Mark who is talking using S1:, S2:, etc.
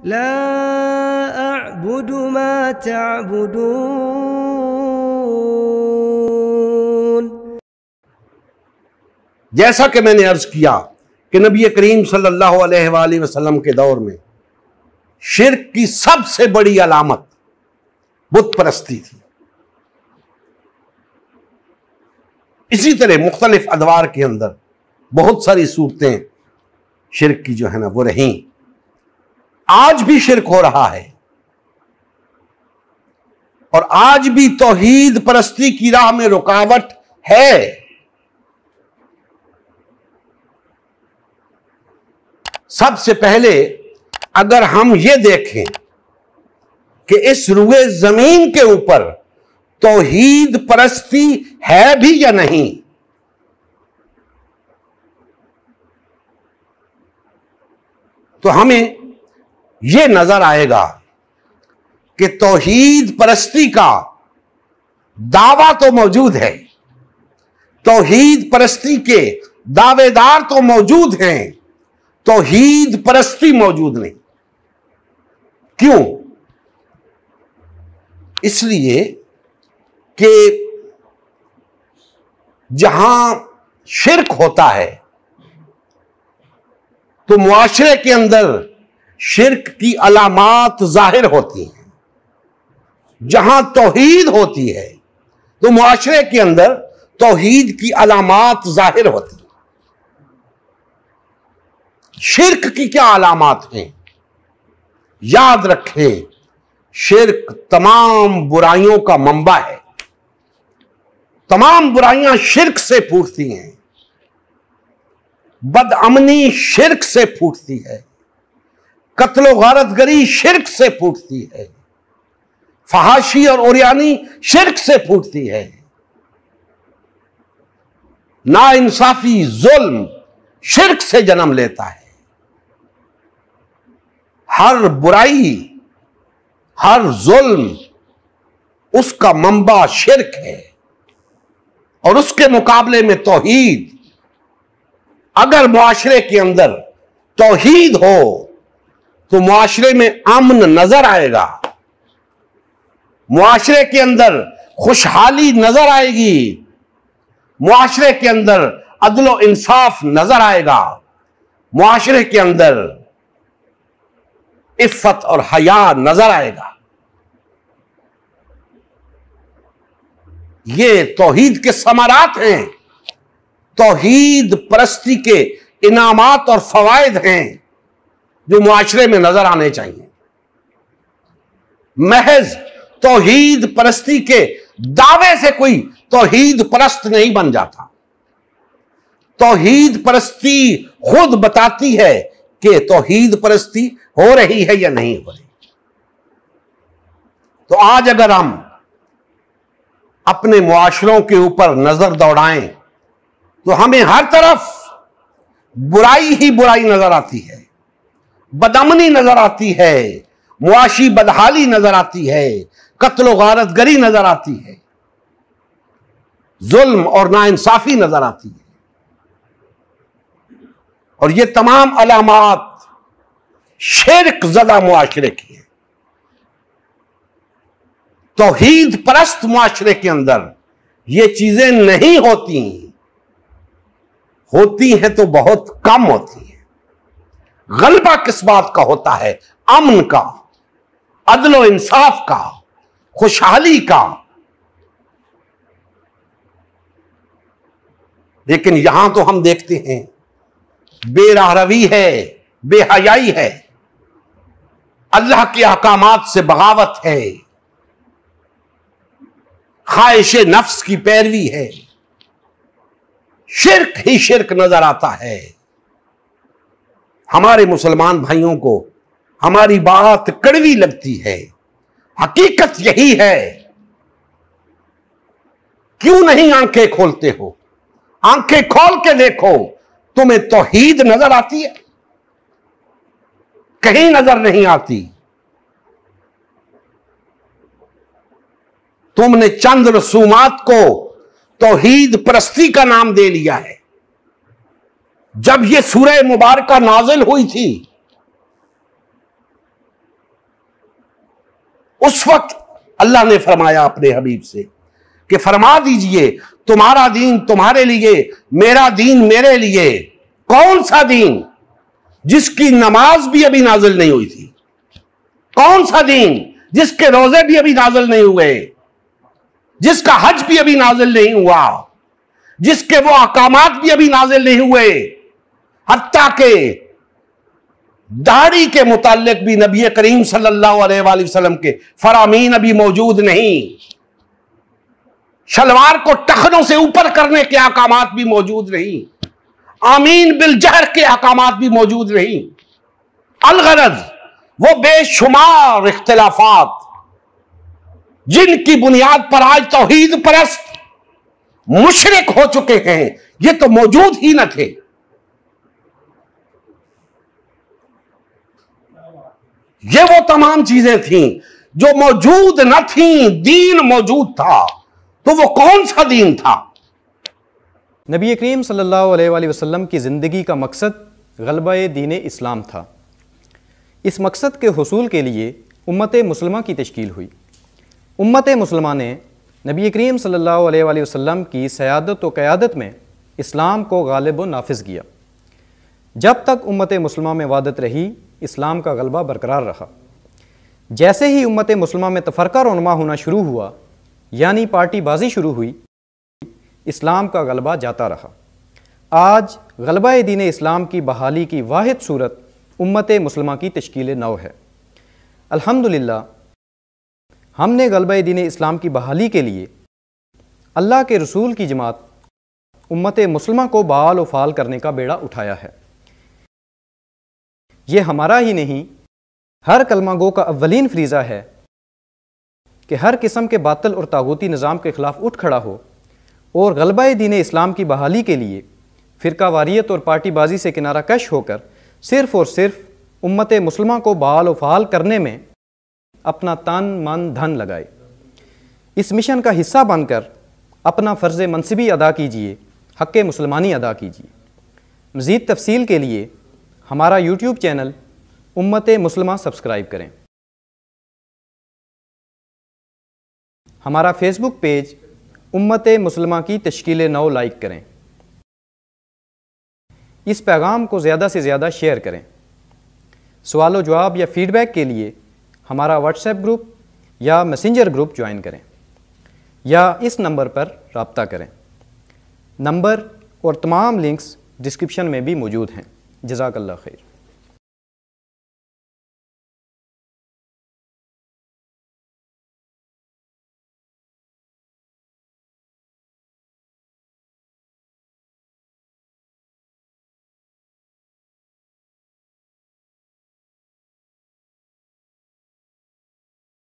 S1: لا أعبد ما تعبدون۔
S2: جیسا کہ میں نے عرض کیا کہ نبی کریم صلی اللہ علیہ وآلہ وسلم کے دور میں شرک کی سب سے بڑی علامت بت پرستی تھی۔ اسی طرح مختلف ادوار کے اندر بہت ساری صورتیں شرک کی جو ہے نا وہ رہیں۔ آج بھی شرک ہو رہا ہے، اور آج بھی توحید پرستی کی راہ میں رکاوٹ ہے۔ سب سے پہلے اگر ہم یہ دیکھیں کہ اس روئے زمین کے اوپر توحید پرستی ہے بھی یا نہیں، تو ہمیں یہ نظر آئے گا کہ توحید پرستی کا دعویٰ تو موجود ہے، توحید پرستی کے دعوے دار تو موجود ہیں، توحید پرستی موجود نہیں۔ کیوں؟ اس لیے کہ جہاں شرک ہوتا ہے تو معاشرے کے اندر شرک کی علامات ظاہر ہوتی ہیں۔ جہاں توحید ہوتی ہے تو معاشرے کے اندر توحید کی علامات ظاہر ہوتی ہیں۔ شرک کی کیا علامات ہیں؟ یاد رکھیں، شرک تمام برائیوں کا منبع ہے۔ تمام برائیاں شرک سے پھوٹتی ہیں۔ بد امنی شرک سے پھوٹتی ہے، قتل و غارت گری شرک سے پھوٹتی ہے، فحاشی اور عریانی شرک سے پھوٹتی ہے، ناانصافی ظلم شرک سے جنم لیتا ہے۔ ہر برائی، ہر ظلم اس کا منبع شرک ہے، اور اس کے مقابلے میں توحید، اگر معاشرے کے اندر توحید ہو تو معاشرے میں امن نظر آئے گا، معاشرے کے اندر خوشحالی نظر آئے گی، معاشرے کے اندر عدل و انصاف نظر آئے گا، معاشرے کے اندر عفت اور حیا نظر آئے گا۔ یہ توحید کے ثمرات ہیں، توحید پرستی کے انعامات اور فوائد ہیں جو معاشرے میں نظر آنے چاہیے۔ محض توحید پرستی کے دعوے سے کوئی توحید پرست نہیں بن جاتا۔ توحید پرستی خود بتاتی ہے کہ توحید پرستی ہو رہی ہے یا نہیں ہو رہی۔ تو آج اگر ہم اپنے معاشروں کے اوپر نظر دوڑائیں تو ہمیں ہر طرف برائی ہی برائی نظر آتی ہے، بدامنی نظر آتی ہے، معاشی بدحالی نظر آتی ہے، قتل و غارت گری نظر آتی ہے، ظلم اور ناانصافی نظر آتی ہے۔ اور یہ تمام علامات شرک زدہ معاشرے کی ہیں۔ توحید پرست معاشرے کے اندر یہ چیزیں نہیں ہوتی ہیں تو بہت کم ہوتی ہیں۔ غلبہ کس بات کا ہوتا ہے؟ امن کا، عدل و انصاف کا، خوشحالی کا۔ لیکن یہاں تو ہم دیکھتے ہیں بے راہ روی ہے، بے حیائی ہے، اللہ کے احکامات سے بغاوت ہے، خواہش نفس کی پیروی ہے، شرک ہی شرک نظر آتا ہے۔ ہمارے مسلمان بھائیوں کو ہماری بات کڑوی لگتی ہے، حقیقت یہی ہے۔ کیوں نہیں آنکھیں کھولتے ہو؟ آنکھیں کھول کے دیکھو، تمہیں توحید نظر آتی ہے؟ کہیں نظر نہیں آتی۔ تم نے چند رسومات کو توحید پرستی کا نام دے لیا ہے۔ جب یہ سورہ مبارکہ نازل ہوئی تھی اس وقت اللہ نے فرمایا اپنے حبیب سے کہ فرما دیجئے تمہارا دین تمہارے لیے، میرا دین میرے لیے۔ کون سا دین؟ جس کی نماز بھی ابھی نازل نہیں ہوئی تھی، کون سا دین جس کے روزے بھی ابھی نازل نہیں ہوئے، جس کا حج بھی ابھی نازل نہیں ہوا، جس کے وہ احکامات بھی ابھی نازل نہیں ہوئے، حتیٰ کہ داڑھی کے متعلق بھی نبی کریم صلی اللہ علیہ وآلہ وسلم کے فرامین ابھی موجود نہیں، شلوار کو ٹخنوں سے اوپر کرنے کے احکامات بھی موجود نہیں، آمین بالجہر کے احکامات بھی موجود نہیں۔ الغرض وہ بے شمار اختلافات جن کی بنیاد پر آج توحید پرست مشرک ہو چکے ہیں، یہ تو موجود ہی نہ تھے۔ یہ وہ تمام چیزیں تھیں جو موجود نہ تھیں، دین موجود تھا، تو وہ کون سا دین تھا؟
S3: نبی کریم صلی اللہ علیہ وآلہ وسلم کی زندگی کا مقصد غلبہ دین اسلام تھا۔ اس مقصد کے حصول کے لیے امت مسلمہ کی تشکیل ہوئی۔ امت مسلمہ نے نبی کریم صلی اللہ علیہ وآلہ وسلم کی سیادت و قیادت میں اسلام کو غالب و نافذ کیا۔ جب تک امت مسلمہ میں وحدت رہی، اسلام کا غلبہ برقرار رہا۔ جیسے ہی امت مسلمہ میں تفرقہ رونما ہونا شروع ہوا، یعنی پارٹی بازی شروع ہوئی، اسلام کا غلبہ جاتا رہا۔ آج غلبہ دین اسلام کی بحالی کی واحد صورت امت مسلمہ کی تشکیل نو ہے۔ الحمدللہ ہم نے غلبہ دین اسلام کی بحالی کے لیے اللہ کے رسول کی جماعت امت مسلمہ کو بحال و فعال کرنے کا بیڑا اٹھایا ہے۔ یہ ہمارا ہی نہیں، ہر کلمہ گو کا اولین فریضہ ہے کہ ہر قسم کے باطل اور طاغوتی نظام کے خلاف اٹھ کھڑا ہو اور غلبہ دین اسلام کی بحالی کے لیے فرقہ واریت اور پارٹی بازی سے کنارہ کش ہو کر صرف اور صرف امت مسلمہ کو بحال و فعال کرنے میں اپنا تن من دھن لگائے۔ اس مشن کا حصہ بن کر اپنا فرض منصبی ادا کیجیے، حق مسلمانی ادا کیجیے۔ مزید تفصیل کے لیے ہمارا یوٹیوب چینل امت مسلمہ سبسکرائب کریں۔ ہمارا فیس بک پیج امت مسلمہ کی تشکیل نو لائک کریں۔ اس پیغام کو زیادہ سے زیادہ شیئر کریں۔ سوال و جواب یا فیڈ بیک کے لیے ہمارا واٹس ایپ گروپ یا میسنجر گروپ جوائن کریں یا اس نمبر پر رابطہ کریں۔ نمبر اور تمام لنکس ڈسکرپشن میں بھی موجود ہیں۔ جزاک اللہ خیر۔